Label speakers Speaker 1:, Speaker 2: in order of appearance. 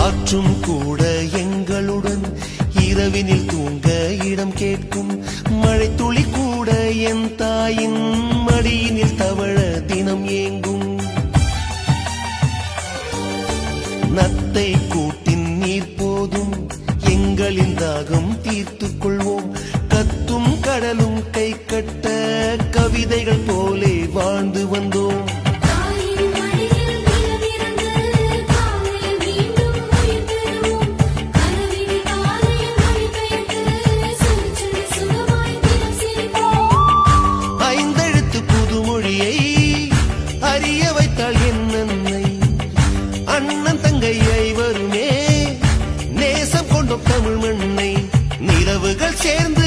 Speaker 1: காற்றும் கூட எங்களுடன் இரவினில் தூங்க இடம் கேட்கும். மழை துளி கூட என் தாயின் மடியினில் தவழ தினம் ஏங்கும். நத்தை கூட்டின் நீர் போதும் எங்களின் தாகம் தீர்த்துக் கொள்வோம். கத்தும் கடலும் கை கட்ட கவிதைகள் போலே வாழ்ந்து வந்தோம். ஐந்தெழுத்து புதுமொழியை அறிய வைத்தாள் என் அன்னை. அண்ணன் தங்கை ஐவருமே நேசம் கொண்டோம் தமிழ் மண்ணை. நிலவுகள் சேர்ந்து